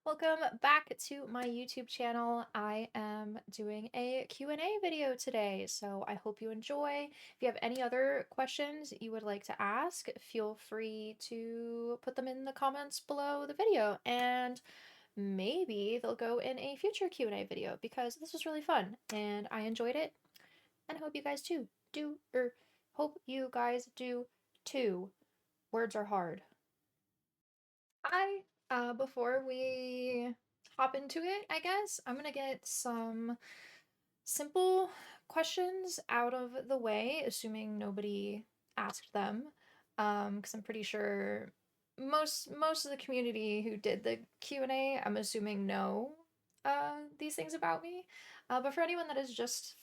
Welcome back to my YouTube channel. I am doing a Q&A video today, so I hope you enjoy. If you have any other questions you would like to ask, feel free to put them in the comments below the video, and maybe they'll go in a future Q&A video because this was really fun and I enjoyed it, and I hope you guys hope you guys do too. Words are hard. Before we hop into it, I guess, I'm gonna get some simple questions out of the way, assuming nobody asked them. Because I'm pretty sure most of the community who did the Q&A, I'm assuming know these things about me. But for anyone that is this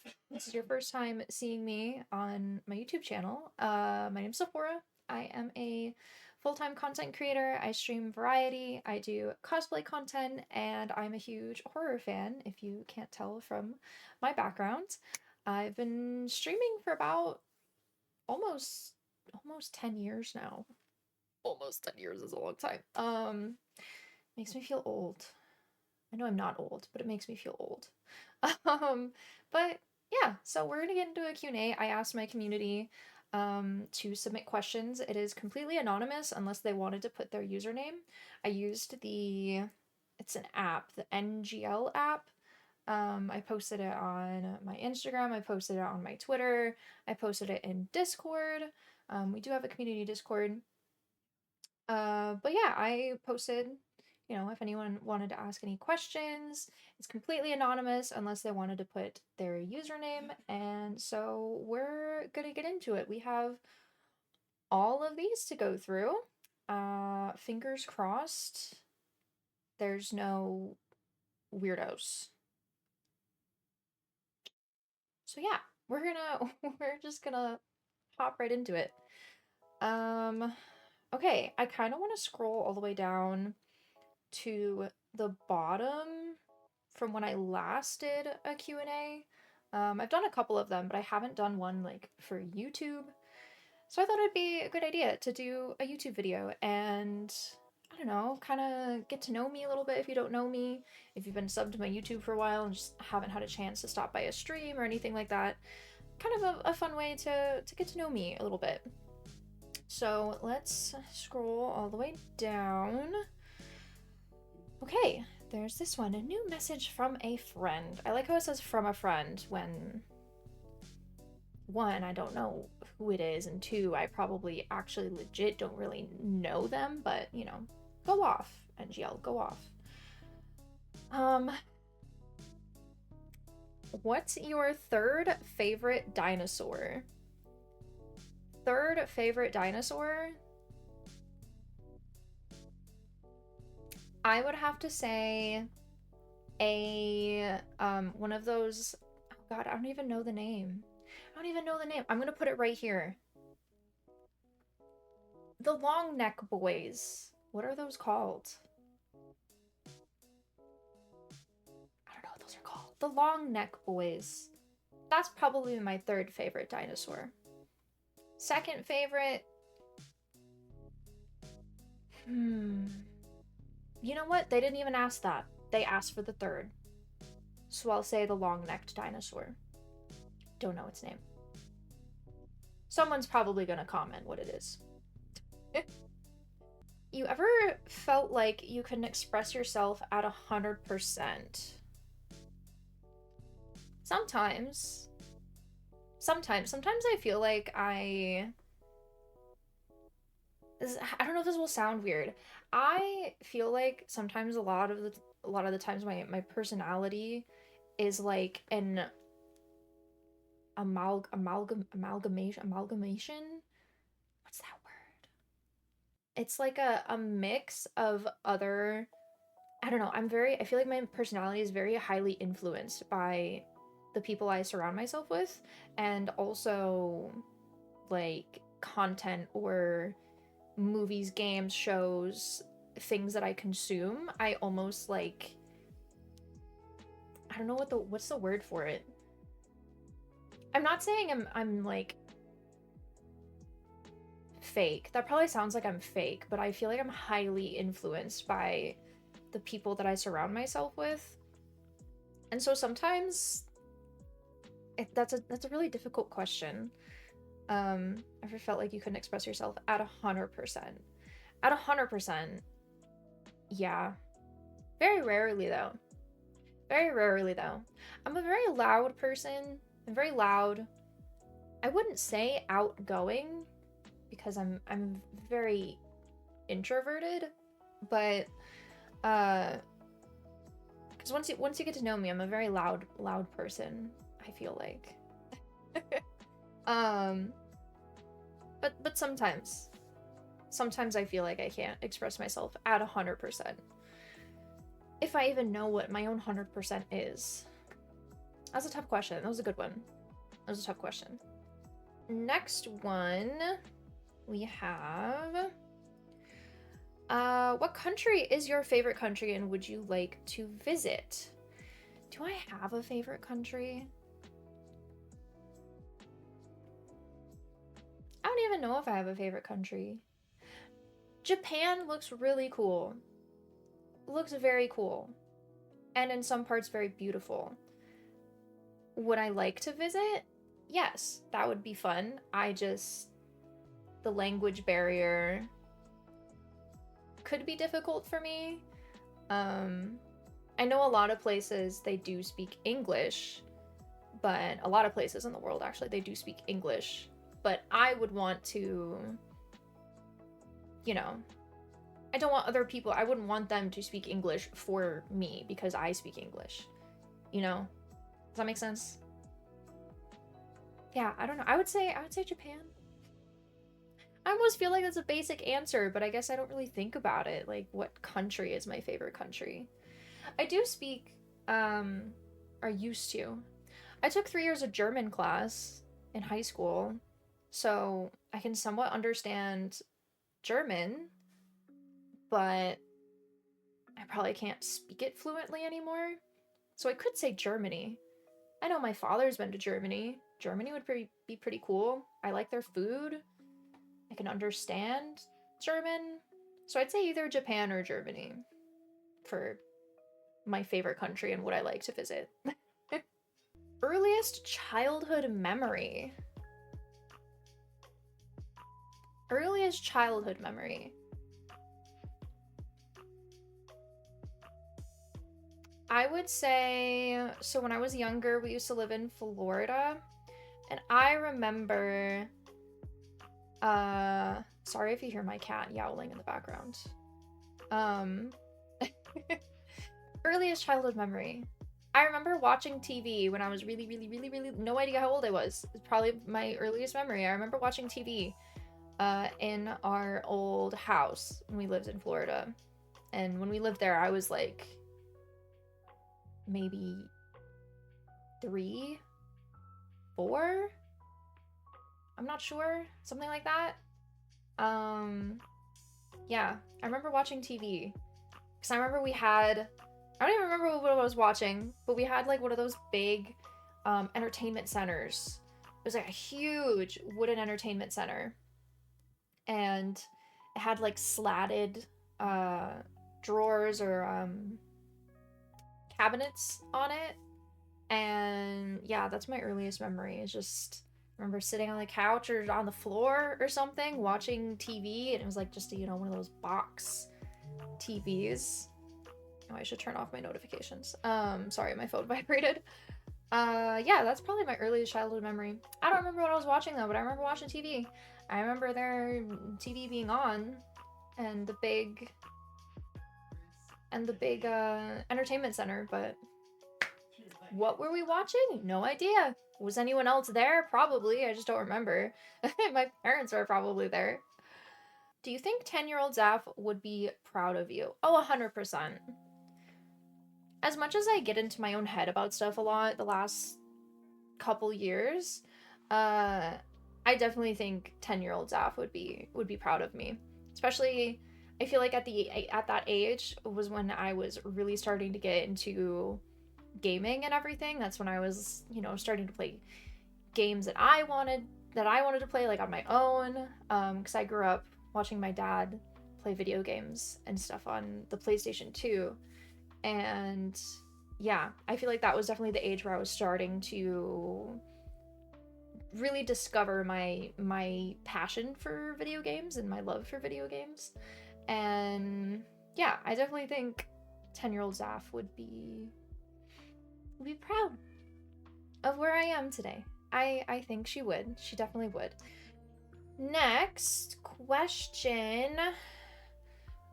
is your first time seeing me on my YouTube channel, my name's Xaphora. I am a full-time content creator. I stream variety, I do cosplay content, and I'm a huge horror fan, if you can't tell from my background. I've been streaming for about almost 10 years now. Almost 10 years is a long time. Makes me feel old. I know I'm not old, but it makes me feel old. But yeah, so we're gonna get into a Q&A. I asked my community to submit questions. It is completely anonymous unless they wanted to put their username. I used it's an app, the NGL app. I posted it on my Instagram, I posted it on my Twitter, I posted it in Discord. We do have a community Discord. But yeah, I posted, if anyone wanted to ask any questions. It's completely anonymous unless they wanted to put their username. And so we're gonna get into it. We have all of these to go through. Fingers crossed there's no weirdos. So yeah, we're just gonna hop right into it. Okay, I kind of want to scroll all the way down to the bottom from when I last did a Q&A. I've done a couple of them, but I haven't done one like for YouTube. So I thought it'd be a good idea to do a YouTube video and, I don't know, kind of get to know me a little bit if you don't know me. If you've been subbed to my YouTube for a while and just haven't had a chance to stop by a stream or anything like that. Kind of a fun way to get to know me a little bit. So let's scroll all the way down. Okay, there's this one. A new message from a friend. I like how it says from a friend when, one, I don't know who it is, and two, I probably actually legit don't really know them, but, go off, NGL, go off. What's your third favorite dinosaur? Third favorite dinosaur? I would have to say one of those, oh god, I don't even know the name. I'm gonna put it right here. The long neck boys. What are those called? I don't know what those are called. The long neck boys. That's probably my third favorite dinosaur. Second favorite. You know what? They didn't even ask that. They asked for the third. So I'll say the long-necked dinosaur. Don't know its name. Someone's probably gonna comment what it is. You ever felt like you couldn't express yourself at 100%? Sometimes. Sometimes I feel like I don't know if this will sound weird. I feel like sometimes a lot of the times my personality is like an amalgamation. What's that word? It's like a mix of other, I don't know, I feel like my personality is very highly influenced by the people I surround myself with, and also like content or movies, games, shows, things that I consume. I almost like, I don't know what's the word for it. I'm not saying I'm like fake. That probably sounds like I'm fake, but I feel like I'm highly influenced by the people that I surround myself with. And so sometimes that's a really difficult question. Ever felt like you couldn't express yourself at 100%? At 100%, yeah. Very rarely though. Very rarely though. I'm a very loud person. I'm very loud. I wouldn't say outgoing because I'm very introverted, but because once you get to know me, I'm a very loud person, I feel like. um but sometimes I feel like I can't express myself at 100%. If I even know what my own 100% is. That's a tough question. That was a good one. That was a tough question. Next one we have what country is your favorite country and would you like to visit? Do I have a favorite country? I don't even know if I have a favorite country. Japan looks really cool. Looks very cool. And in some parts very beautiful. Would I like to visit? Yes, that would be fun. The language barrier could be difficult for me. I know a lot of places they do speak English, but a lot of places in the world actually they do speak English. But I would want to, I don't want other people, I wouldn't want them to speak English for me because I speak English. Does that make sense? Yeah, I don't know. I would say Japan. I almost feel like that's a basic answer, but I guess I don't really think about it. Like, what country is my favorite country? I do speak, or used to. I took 3 years of German class in high school, so I can somewhat understand German, but I probably can't speak it fluently anymore. So I could say Germany. I know my father's been to Germany. Germany would be pretty cool. I like their food. I can understand German. So I'd say either Japan or Germany for my favorite country and what I like to visit. Earliest childhood memory. Earliest childhood memory. I would say, so when I was younger, we used to live in Florida, and I remember, sorry if you hear my cat yowling in the background. Earliest childhood memory. I remember watching TV when I was really, no idea how old I was. It's probably my earliest memory. I remember watching TV in our old house when we lived in Florida. And when we lived there, I was like maybe 3, 4. I'm not sure. Something like that. Yeah, I remember watching TV. Because I remember I don't even remember what I was watching, but we had like one of those big entertainment centers. It was like a huge wooden entertainment center. And it had like slatted drawers or cabinets on it. And yeah, that's my earliest memory. Is just I remember sitting on the couch or on the floor or something watching TV, and it was like just one of those box TVs. Oh, I should turn off my notifications. Sorry, my phone vibrated. Yeah, that's probably my earliest childhood memory. I don't remember what I was watching though, but I remember watching TV. I remember their TV being on and the big entertainment center, but what were we watching? No idea. Was anyone else there? Probably. I just don't remember. My parents were probably there. Do you think 10-year-old Zaph would be proud of you? Oh, 100%. As much as I get into my own head about stuff a lot the last couple years, I definitely think 10-year-old Zaph would be proud of me. Especially, I feel like at that age was when I was really starting to get into gaming and everything. That's when I was, starting to play games that I wanted to play like on my own. Because I grew up watching my dad play video games and stuff on the PlayStation 2. And yeah, I feel like that was definitely the age where I was starting to really discover my passion for video games and my love for video games. And yeah, I definitely think 10-year-old Xaph would be proud of where I am today. I think she would. She definitely would. Next question.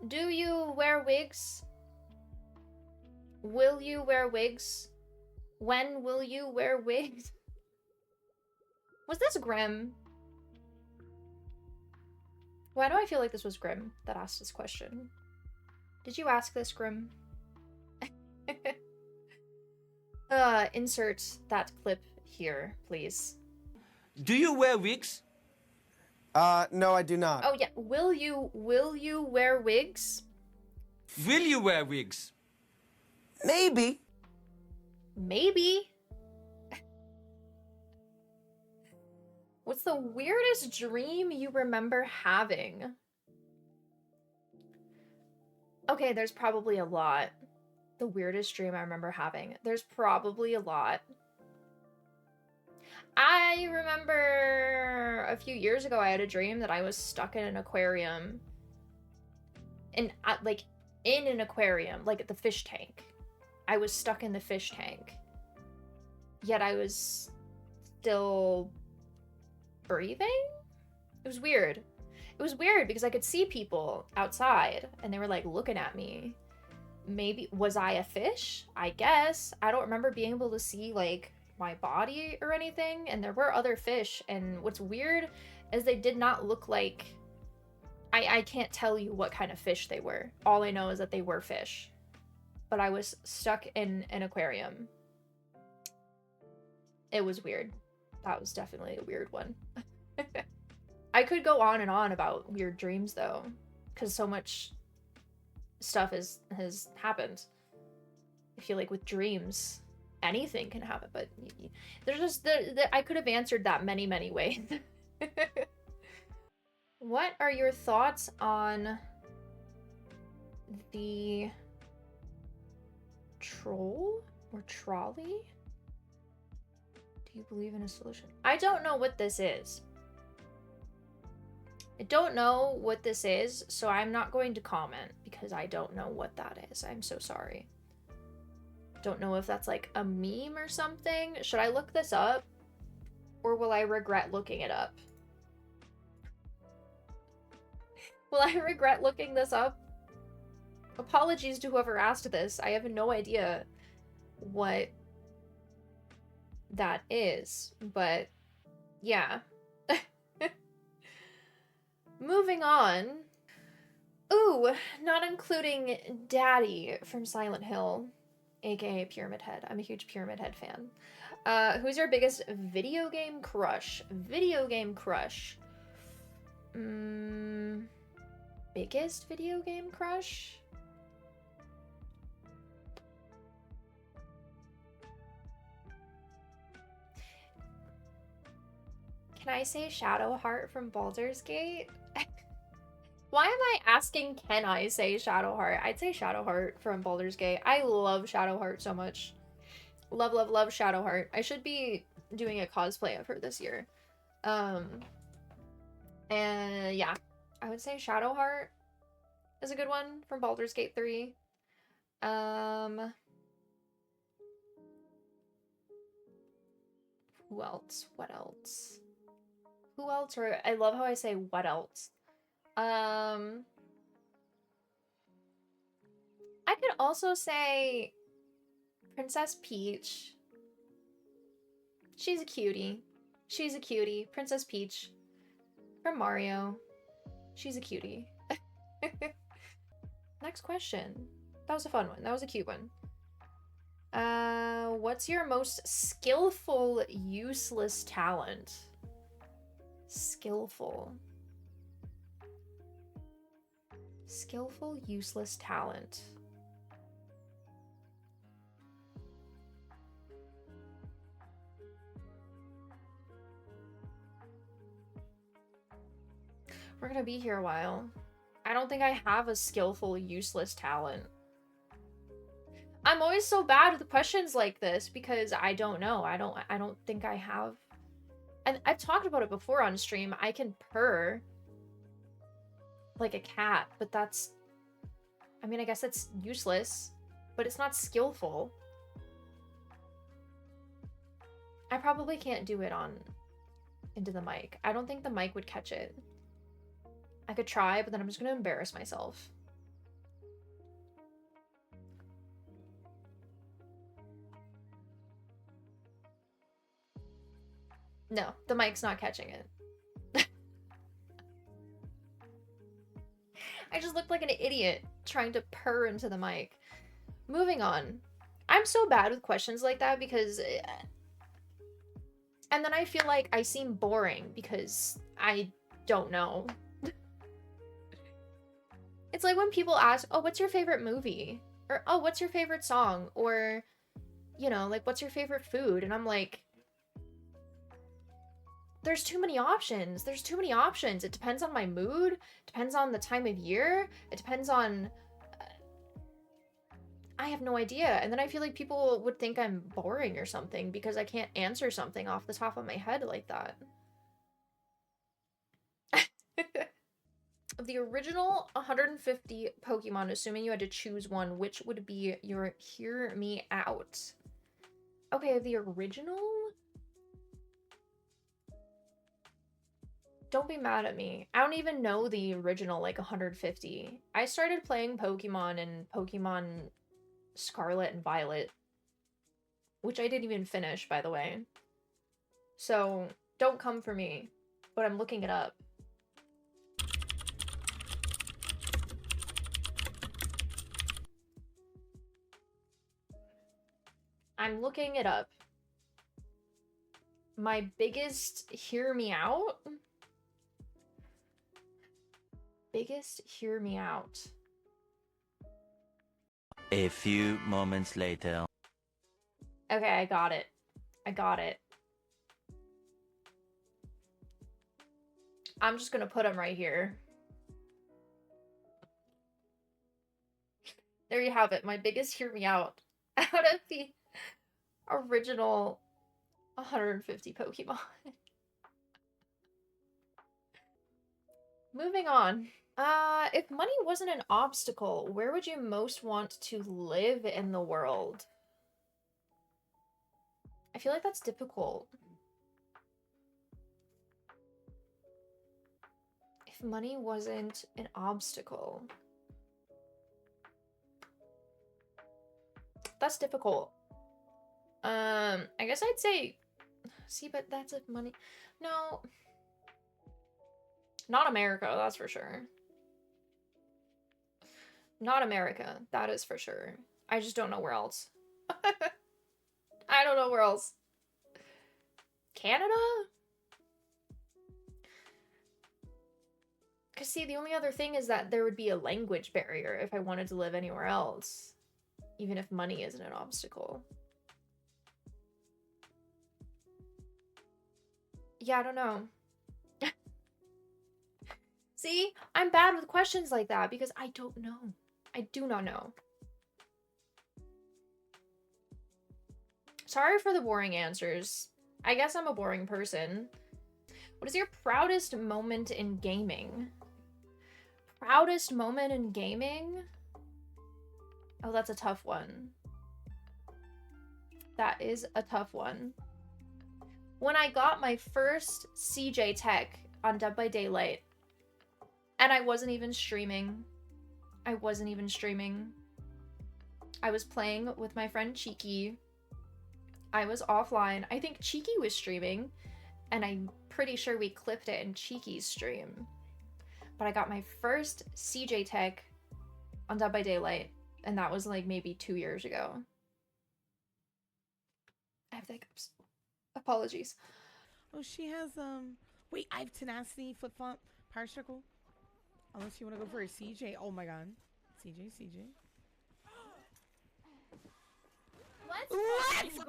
Do you wear wigs? Will you wear wigs? When will you wear wigs? Was this Grim? Why do I feel like this was Grim that asked this question? Did you ask this, Grim? Insert that clip here, please. Do you wear wigs? No, I do not. Oh yeah, will you wear wigs? Will you wear wigs? Maybe. Maybe. What's the weirdest dream you remember having? Okay, there's probably a lot. The weirdest dream I remember having. There's probably a lot. I remember a few years ago I had a dream that I was stuck in an aquarium. In an aquarium, like at the fish tank. I was stuck in the fish tank. Yet I was still breathing? It was weird. It was weird because I could see people outside and they were like looking at me. Maybe, was I a fish? I guess. I don't remember being able to see like my body or anything, and there were other fish, and what's weird is they did not look like, I can't tell you what kind of fish they were. All I know is that they were fish. But I was stuck in an aquarium. It was weird. That was definitely a weird one. I could go on and on about weird dreams though, because so much stuff has happened. I feel like with dreams, anything can happen, but there's just I could have answered that many ways. What are your thoughts on the troll or trolley? Do you believe in a solution? I don't know what this is. I don't know what this is, so I'm not going to comment because I don't know what that is. I'm so sorry. Don't know if that's like a meme or something. Should I look this up? Or will I regret looking it up? Will I regret looking this up? Apologies to whoever asked this. I have no idea what that is, but yeah. Moving on. Ooh, not including Daddy from Silent Hill, aka Pyramid Head. I'm a huge Pyramid Head fan. Who's your biggest video game crush? Video game crush. Biggest video game crush? Can I say Shadowheart from Baldur's Gate? Why am I asking, can I say Shadowheart? I'd say Shadowheart from Baldur's Gate. I love Shadowheart so much. Love, love, love Shadowheart. I should be doing a cosplay of her this year. And yeah, I would say Shadowheart is a good one from Baldur's Gate 3. Who else? What else? Who else? Or I love how I say what else. I could also say Princess Peach. She's a cutie. She's a cutie. Princess Peach from Mario. She's a cutie. Next question. That was a fun one. That was a cute one. What's your most skillful, useless talent? Skillful. Skillful, useless talent. We're gonna be here a while. I don't think I have a skillful, useless talent. I'm always so bad with questions like this because I don't know. I don't think I have. And I've talked about it before on stream. I can purr like a cat, but that's, I mean, I guess that's useless, but it's not skillful. I probably can't do it on into the mic. I don't think the mic would catch it. I could try, but then I'm just gonna embarrass myself. No, the mic's not catching it. I just looked like an idiot trying to purr into the mic. Moving on. I'm so bad with questions like that because... And then I feel like I seem boring because I don't know. It's like when people ask, oh, what's your favorite movie? Or, oh, what's your favorite song? Or, you know, like, what's your favorite food? And I'm like... There's too many options. There's too many options. It depends on my mood. Depends on the time of year. It depends on... I have no idea. And then I feel like people would think I'm boring or something because I can't answer something off the top of my head like that. Of the original 150 Pokemon, assuming you had to choose one, which would be your Hear Me Out? Okay, the original? Don't be mad at me. I don't even know the original, like, 150. I started playing Pokemon in Pokemon Scarlet and Violet, which I didn't even finish, by the way. So, don't come for me, but I'm looking it up. I'm looking it up. My biggest Hear Me Out? Biggest Hear Me Out. A few moments later. Okay, I got it. I got it. I'm just gonna put them right here. There you have it. My biggest Hear Me Out out of the original 150 Pokemon. Moving on. If money wasn't an obstacle, where would you most want to live in the world? I feel like that's difficult. If money wasn't an obstacle. That's difficult. I guess I'd say... See, but that's if money... No. Not America, that's for sure. Not America, that is for sure. I just don't know where else. I don't know where else. Canada? Because see, the only other thing is that there would be a language barrier if I wanted to live anywhere else. Even if money isn't an obstacle. Yeah, I don't know. See? I'm bad with questions like that because I don't know. I do not know. Sorry for the boring answers. I guess I'm a boring person. What is your proudest moment in gaming? Proudest moment in gaming? Oh, that's a tough one. That is a tough one. When I got my first CJ Tech on Dead by Daylight, and I wasn't even streaming. I wasn't even streaming. I was playing with my friend Cheeky. I was offline. I think Cheeky was streaming, and I'm pretty sure we clipped it in Cheeky's stream. But I got my first CJ Tech on Dead by Daylight, and that was like maybe 2 years ago. I have hiccups. Apologies. Oh, she has, wait, I have Tenacity, Flip-Flop, Power Circle. Unless you want to go for a CJ. Oh my god. CJ. Let's go,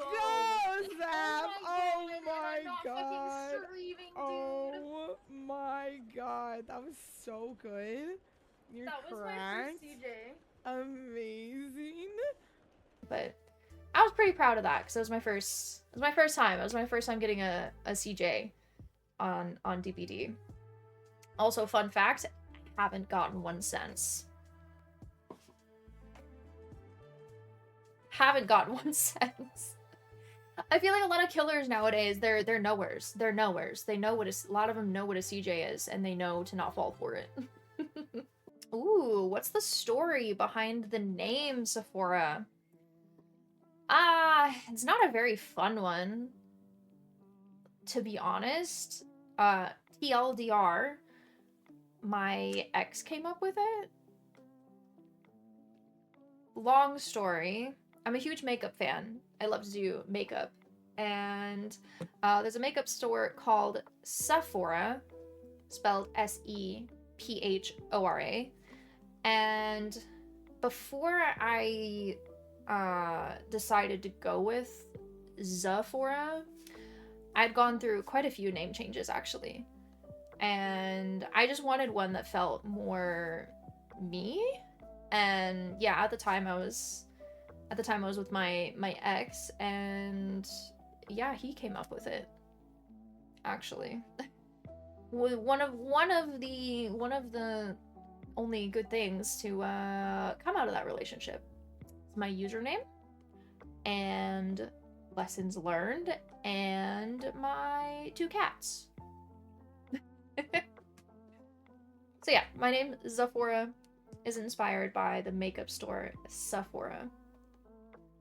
Zap! Oh my god. Oh my god. That was so good. You're That was my correct. first CJ. Amazing. But I was pretty proud of that because it was my first. It was my first time. It was my first time getting a CJ on DBD. Also, fun fact: haven't gotten one since. Haven't gotten one since. I feel like a lot of killers nowadays, they're nowheres. They're nowheres. They know what a lot of them know what a CJ is, and they know to not fall for it. Ooh, what's the story behind the name Xaphora? It's not a very fun one, to be honest. TLDR, my ex came up with it. Long story. I'm a huge makeup fan. I love to do makeup. And there's a makeup store called Xaphora, spelled Sephora. And before I decided to go with Xaphora, I'd gone through quite a few name changes actually. And I just wanted one that felt more me. And yeah, at the time I was with my ex, and yeah, he came up with it. Actually, one of the only good things to come out of that relationship. It's my username, and lessons learned, and my 2 cats. So yeah, my name Xaphora is inspired by the makeup store Xaphora.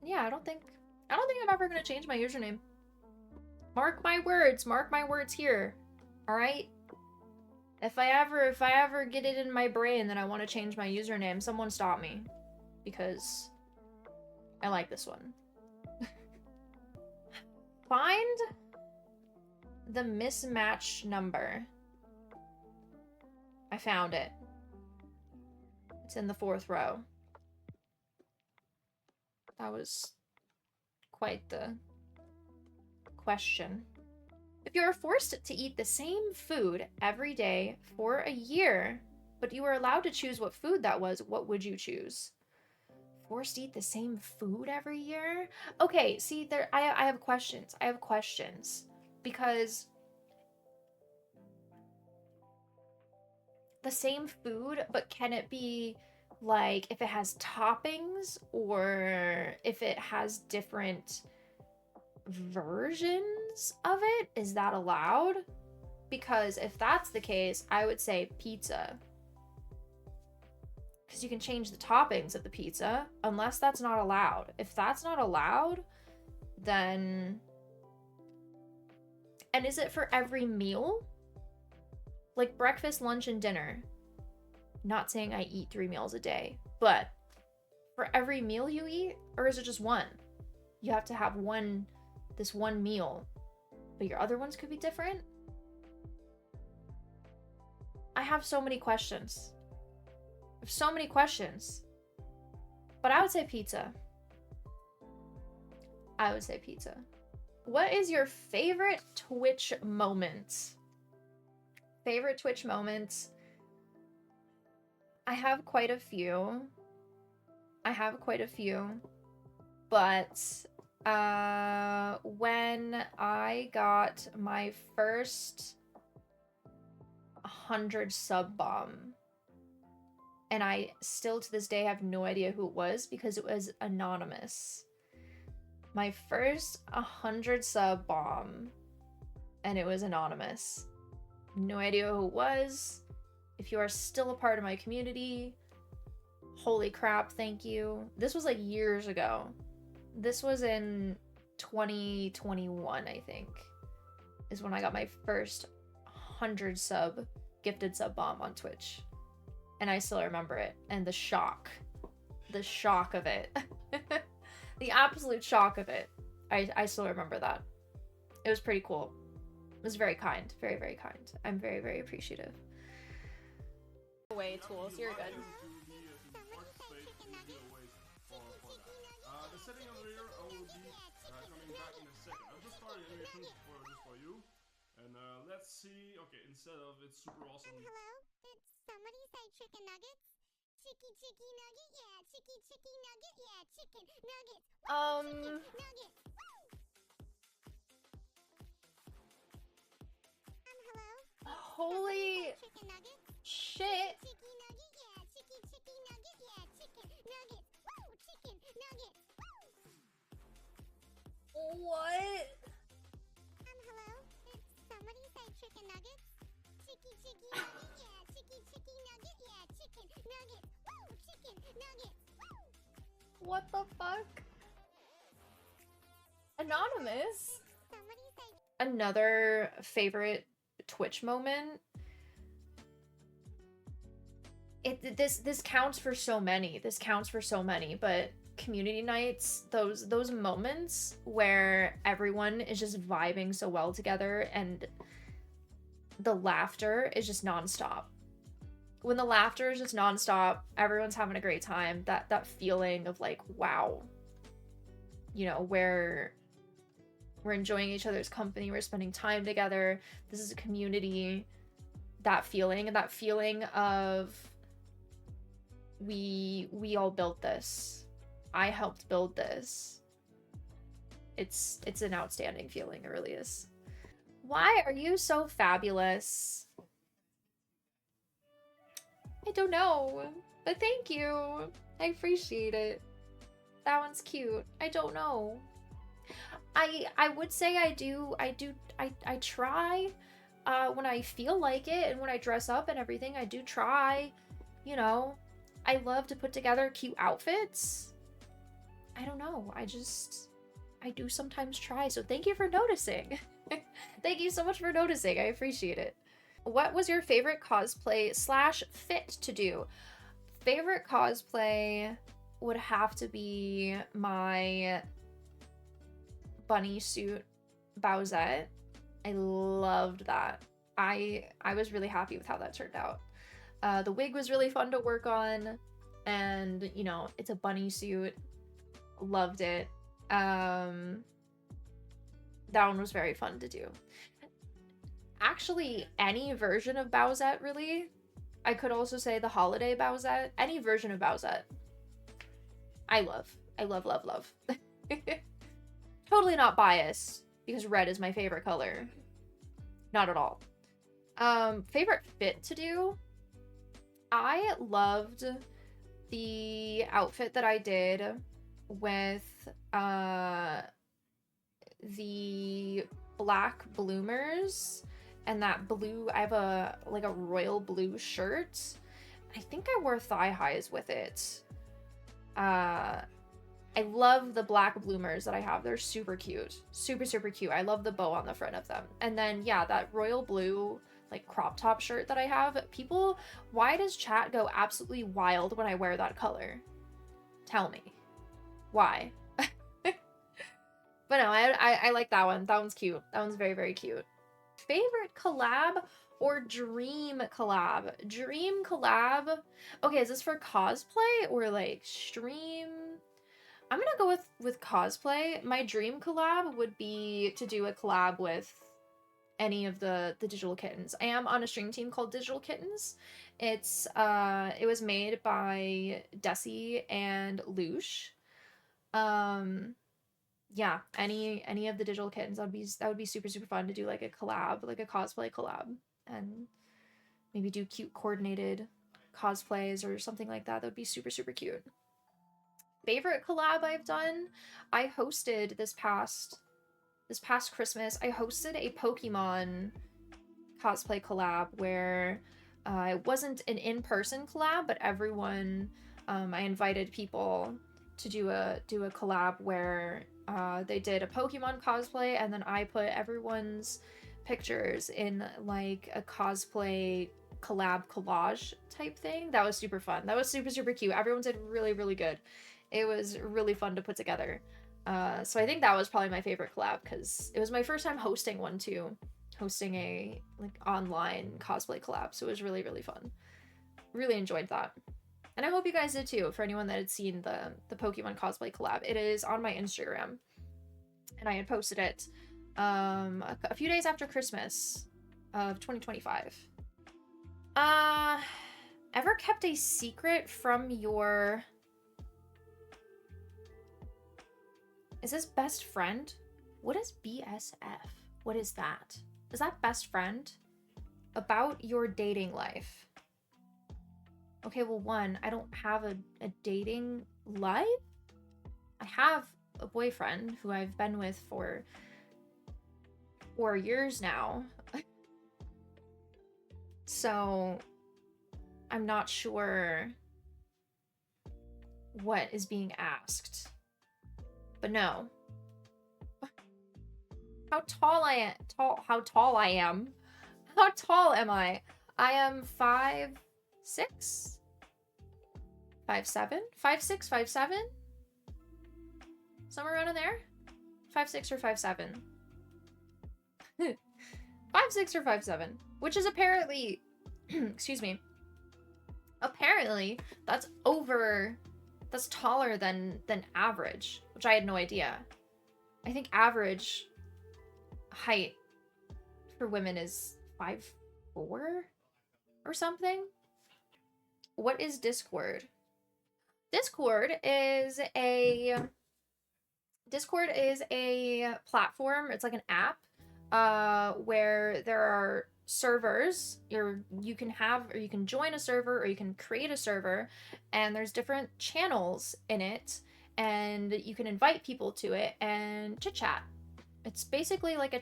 Yeah, I don't think I'm ever gonna change my username. Mark my words here. All right. If I ever get it in my brain that I want to change my username, someone stop me, because I like this one. Find the mismatch number. I found it. It's in the 4th row. That was quite the question. If you were forced to eat the same food every day for a year, but you were allowed to choose what food that was, what would you choose? Forced to eat the same food every year? Okay, see, I have questions. I have questions. Because the same food, but can it be like if it has toppings, or if it has different versions of it? Is that allowed? Because if that's the case, I would say pizza. Because you can change the toppings of the pizza, unless that's not allowed. If that's not allowed, then... And is it for every meal? Like breakfast, lunch, and dinner. Not saying I eat 3 meals a day, but for every meal you eat, or is it just one? You have to have this one meal, but your other ones could be different? I have so many questions. I have so many questions. But I would say pizza. I would say pizza. What is your favorite Twitch moment? Favorite Twitch moments? I have quite a few. But when I got my first 100 sub bomb, and I still to this day have no idea who it was because it was anonymous. My first 100 sub bomb, and it was anonymous. No idea who it was. If you are still a part of my community, holy crap, thank you. This was like years ago. This was in 2021, I think, is when I got my first 100 gifted sub bomb on Twitch. And I still remember it. And the shock of it. The absolute shock of it. I still remember that. It was pretty cool. It was very kind. Very, very kind. I'm very, very appreciative. Away tools, you're good. The setting over here, I will be coming back in a second. I'll just start animations just for you. And let's see. Okay, instead of it's super awesome. Hello? Did somebody say chicken nuggets? Holy shit. What? Hello? Did somebody say chicken nuggets? Chicky nugget, yeah, chicky nugget, yeah, chicken nuggets. Woo, chicken nuggets. Woo. What the fuck? Anonymous? Somebody say Another favorite Twitch moment. This counts for so many. This counts for so many, but community nights, those moments where everyone is just vibing so well together and the laughter is just nonstop. When the laughter is just nonstop, everyone's having a great time. That feeling of like, wow, you know, where we're enjoying each other's company, we're spending time together. This is a community. That feeling of we all built this. I helped build this. It's an outstanding feeling, it really is. Why are you so fabulous? I don't know, but thank you. I appreciate it. That one's cute. I don't know. I would say I try when I feel like it, and when I dress up and everything, I do try. You know, I love to put together cute outfits. I don't know. I do sometimes try. So thank you for noticing. Thank you so much for noticing. I appreciate it. What was your favorite cosplay / fit to do? Favorite cosplay would have to be my bunny suit Bowsette. I loved that. I was really happy with how that turned out. The wig was really fun to work on, and you know, it's a bunny suit. Loved it. That one was very fun to do. Actually, any version of Bowsette, really. I could also say the holiday Bowsette. Any version of Bowsette. I love. I love, love, love. Totally not biased, because red is my favorite color. Not at all. Favorite fit to do? I loved the outfit that I did with the black bloomers and that blue, I have a royal blue shirt. I think I wore thigh highs with it. I love the black bloomers that I have. They're super cute. Super, super cute. I love the bow on the front of them. And then, yeah, that royal blue, like, crop top shirt that I have. People, why does chat go absolutely wild when I wear that color? Tell me. Why? But no, I like that one. That one's cute. That one's very, very cute. Favorite collab or dream collab? Dream collab. Okay, is this for cosplay or like stream? I'm gonna go with cosplay. My dream collab would be to do a collab with any of the Digital Kittens. I am on a stream team called Digital Kittens. It was made by Desi and Lush. Yeah, any of the Digital Kittens, that would be super, super fun to do like a collab, like a cosplay collab, and maybe do cute coordinated cosplays or something like that. That would be super, super cute. Favorite collab I've done? I hosted this past Christmas, I hosted a Pokemon cosplay collab where it wasn't an in-person collab, but everyone, I invited people to do a collab where they did a Pokemon cosplay, and then I put everyone's pictures in like a cosplay collab collage type thing. That was super fun. That was super, super cute. Everyone did really, really good. It was really fun to put together. So I think that was probably my favorite collab because it was my first time hosting one too. Hosting a like online cosplay collab. So it was really, really fun. Really enjoyed that. And I hope you guys did too, for anyone that had seen the Pokemon cosplay collab. It is on my Instagram. And I had posted it a few days after Christmas of 2025. Ever kept a secret from your... Is this best friend? What is BSF? What is that? Is that best friend? About your dating life. Okay, well, one, I don't have a dating life. I have a boyfriend who I've been with for 4 years now. So I'm not sure what is being asked. But no. How tall I am. How tall I am. How tall am I? I am 5'6", 5'7", 5'6", 5'7", somewhere around in there. 5'6" or 5'7". 5'6" or 5'7", which is apparently, excuse me, apparently that's taller than average, which I had no idea. I think average height for women is 5'4" or something. What is Discord? Discord is a platform. It's like an app where there are servers. You can join a server, or you can create a server, and there's different channels in it, and you can invite people to it and chit chat. It's basically like a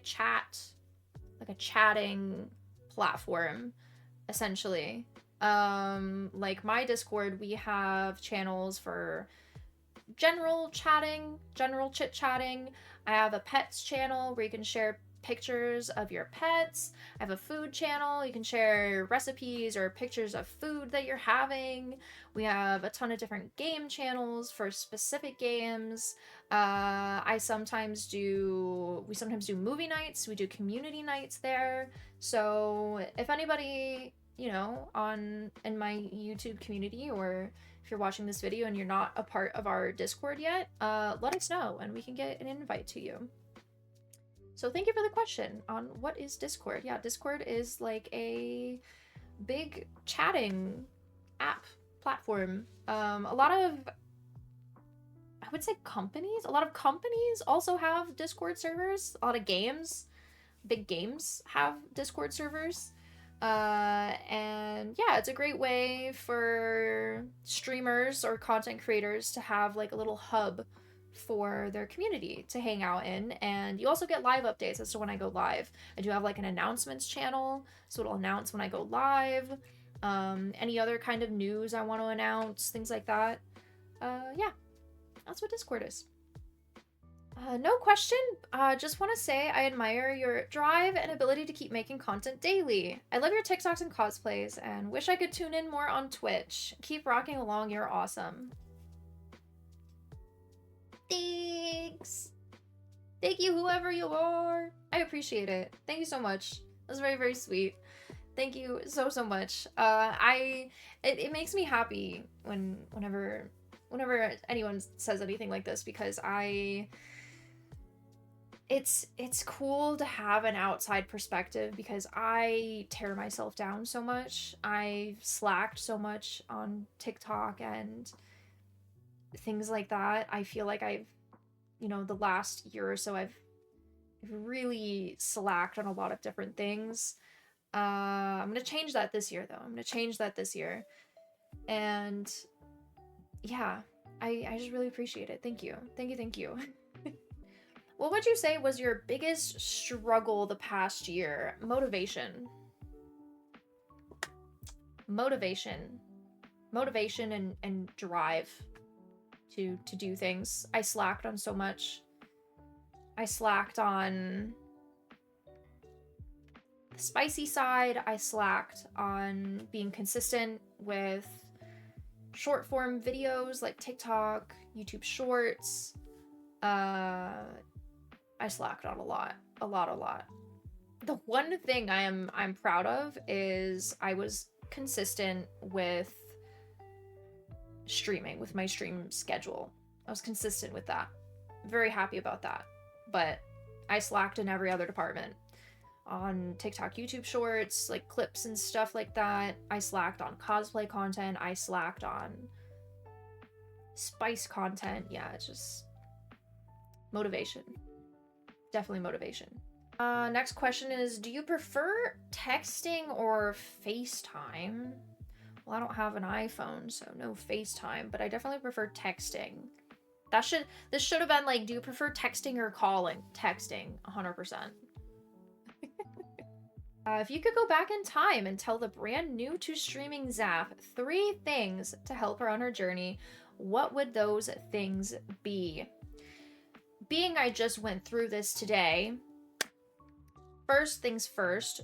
chatting platform, essentially. Like my Discord, we have channels for general chit chatting. I have a pets channel where you can share pictures of your pets. I have a food channel. You can share recipes or pictures of food that you're having. We have a ton of different game channels for specific games. We sometimes do movie nights. We do community nights there. So if anybody, in my YouTube community, or if you're watching this video and you're not a part of our Discord yet, let us know and we can get an invite to you. So thank you for the question on what is Discord. Yeah, Discord is like a big chatting app platform. A lot of companies also have Discord servers. A lot of big games have Discord servers. And yeah, it's a great way for streamers or content creators to have like a little hub for their community to hang out in. And you also get live updates as to when I go live. I do have like an announcements channel, so it'll announce when I go live, any other kind of news I want to announce, things like that. Yeah, that's what Discord is. No question. Just want to say I admire your drive and ability to keep making content daily. I love your TikToks and cosplays and wish I could tune in more on Twitch. Keep rocking along, you're awesome. Thanks. Thank you, whoever you are. I appreciate it. Thank you so much. That's very, very sweet. Thank you so much. It makes me happy whenever anyone says anything like this, because it's cool to have an outside perspective, because I tear myself down so much. I've slacked so much on TikTok and things like that. I feel like I've, the last year or so, I've really slacked on a lot of different things. I'm gonna change that this year, though. And yeah, I just really appreciate it. Thank you. What would you say was your biggest struggle the past year? Motivation and drive to do things. I slacked on so much. I slacked on the spicy side. I slacked on being consistent with short form videos like TikTok, YouTube Shorts. I slacked on a lot. The one thing I'm proud of is I was consistent with streaming, with my stream schedule. I was consistent with that. Very happy about that. But I slacked in every other department. on TikTok, YouTube shorts, like clips and stuff like that. I slacked on cosplay content. I slacked on spice content. Yeah, it's just motivation. Definitely motivation. Next question is, do you prefer texting or FaceTime? Well, I don't have an iPhone, so no FaceTime, but I definitely prefer texting. This should have been like, do you prefer texting or calling? Texting, 100%. If you could go back in time and tell the brand new to streaming Zaph 3 things to help her on her journey, what would those things be? Being I just went through this today, first things first,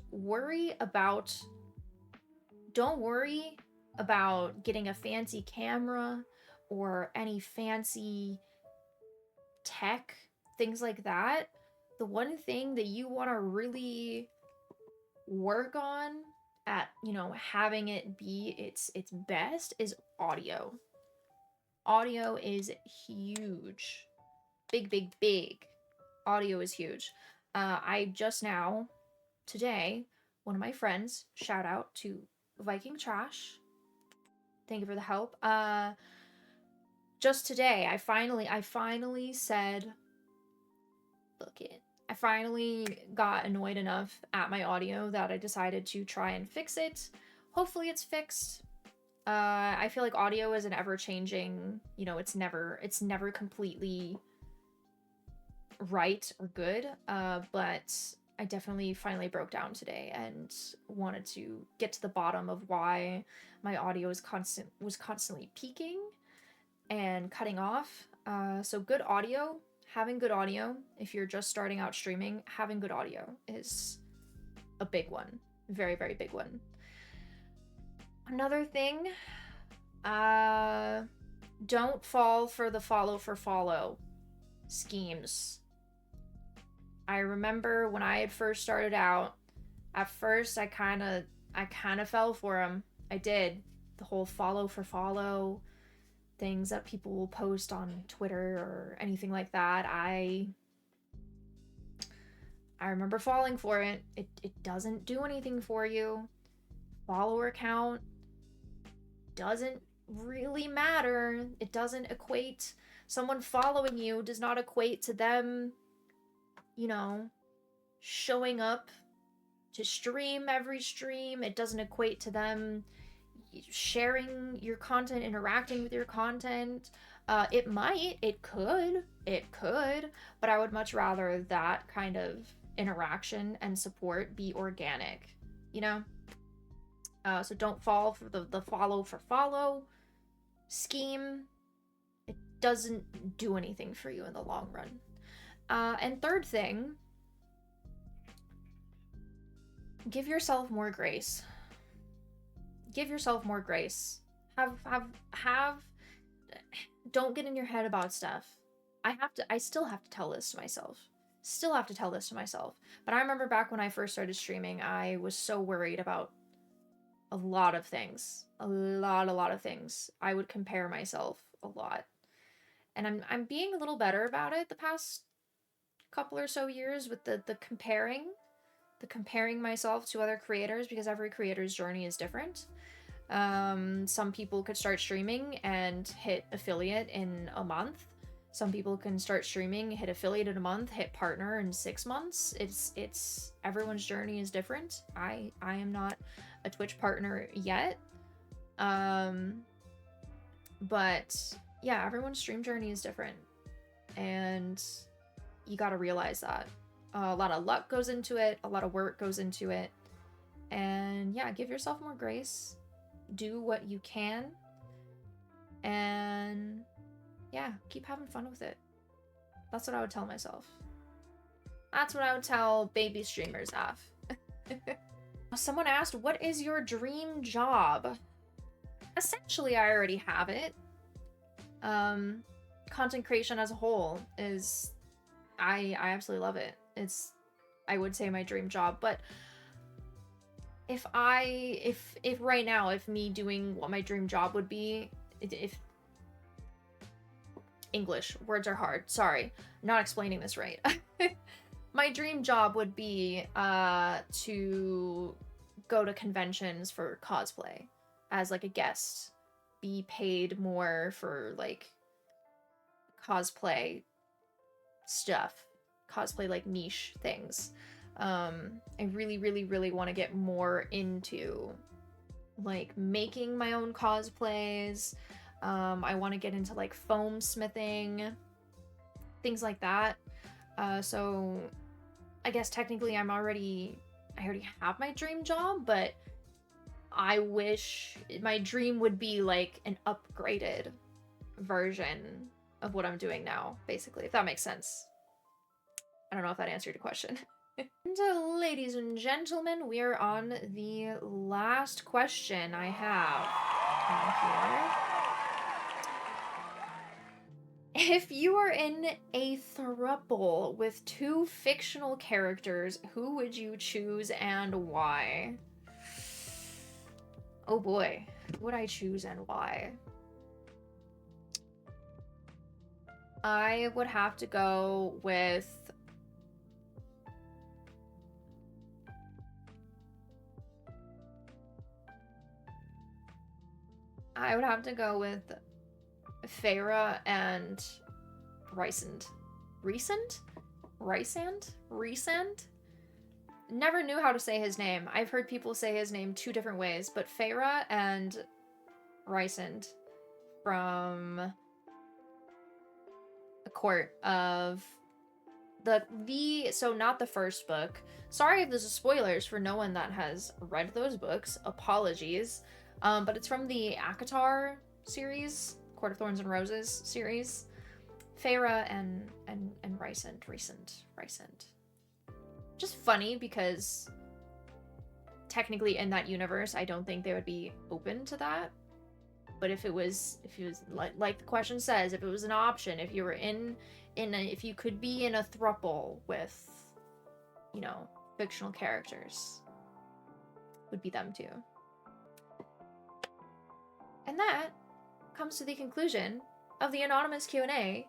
don't worry about getting a fancy camera or any fancy tech, things like that. The one thing that you want to really work on at, you know, having it be its best is audio. Audio is huge. Big. Audio is huge. I just now, today, one of my friends, shout out to Viking Trash. Thank you for the help. Just today, I finally said, look it. I finally got annoyed enough at my audio that I decided to try and fix it. Hopefully it's fixed. I feel like audio is an ever-changing, you know, it's never completely right or good, but I definitely finally broke down today and wanted to get to the bottom of why my audio was constantly peaking and cutting off. So good audio, having good audio, if you're just starting out streaming, having good audio is a big one. Very, very big one. Another thing, don't fall for the follow for follow schemes. I remember when I had first started out, at first I kind of fell for them. I did. The whole follow for follow things that people will post on Twitter or anything like that. I remember falling for it. It doesn't do anything for you. Follower count doesn't really matter. It doesn't equate. Someone following you does not equate to them, you know, showing up to stream every stream. It doesn't equate to them sharing your content, interacting with your content. It could, but I would much rather that kind of interaction and support be organic, you know? So don't fall for the follow for follow scheme. It doesn't do anything for you in the long run. And third thing, give yourself more grace. Give yourself more grace. Don't get in your head about stuff. I still have to tell this to myself. But I remember back when I first started streaming, I was so worried about a lot of things. A lot of things. I would compare myself a lot. And I'm being a little better about it the past couple or so years with the comparing myself to other creators, because every creator's journey is different. Some people could start streaming and hit affiliate in a month. Some people can start streaming, hit affiliate in a month, hit partner in 6 months. It's everyone's journey is different. I am not a Twitch partner yet. But yeah, everyone's stream journey is different. And you got to realize that. A lot of luck goes into it, a lot of work goes into it. And yeah, give yourself more grace. Do what you can. And yeah, keep having fun with it. That's what I would tell myself. That's what I would tell baby streamers off. Someone asked, what is your dream job? Essentially, I already have it. Content creation as a whole is... I absolutely love it. It's, I would say, my dream job. But if right now, if me doing what my dream job would be, if English words are hard, sorry, not explaining this right. my dream job would be to go to conventions for cosplay as like a guest, be paid more for like cosplay stuff, cosplay like niche things. I really, really, really want to get more into like making my own cosplays. I want to get into like foam smithing, things like that. So I guess technically I already have my dream job, but I wish my dream would be like an upgraded version of what I'm doing now, basically, if that makes sense. I don't know if that answered your question. And ladies and gentlemen, we're on the last question I have on here. If you are in a throuple with two fictional characters, who would you choose and why? Oh boy, who would I choose and why? I would have to go with... I would have to go with Xaphora and Rysand. Rysand? Never knew how to say his name. I've heard people say his name two different ways, but Xaphora and Rysand from A Court of so not the first book. Sorry if this is spoilers for no one that has read those books. Apologies. But it's from the ACOTAR series, Court of Thorns and Roses series. Xaphora and Rysand. Just funny because technically in that universe, I don't think they would be open to that. But if it was like the question says, if it was an option, if you were if you could be in a throuple with, you know, fictional characters, would be them too. And that comes to the conclusion of the anonymous Q&A.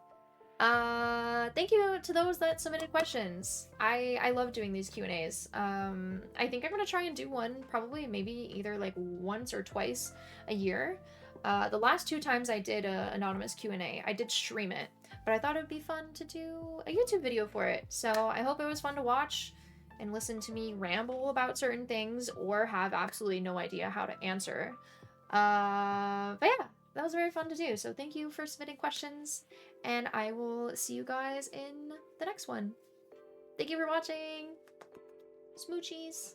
Thank you to those that submitted questions. I love doing these Q&As. I think I'm gonna try and do one probably maybe either like once or twice a year. The last 2 times I did a anonymous Q&A, I did stream it, but I thought it would be fun to do a YouTube video for it. So I hope it was fun to watch and listen to me ramble about certain things or have absolutely no idea how to answer. But yeah, that was very fun to do. So thank you for submitting questions, and I will see you guys in the next one. Thank you for watching. Smoochies.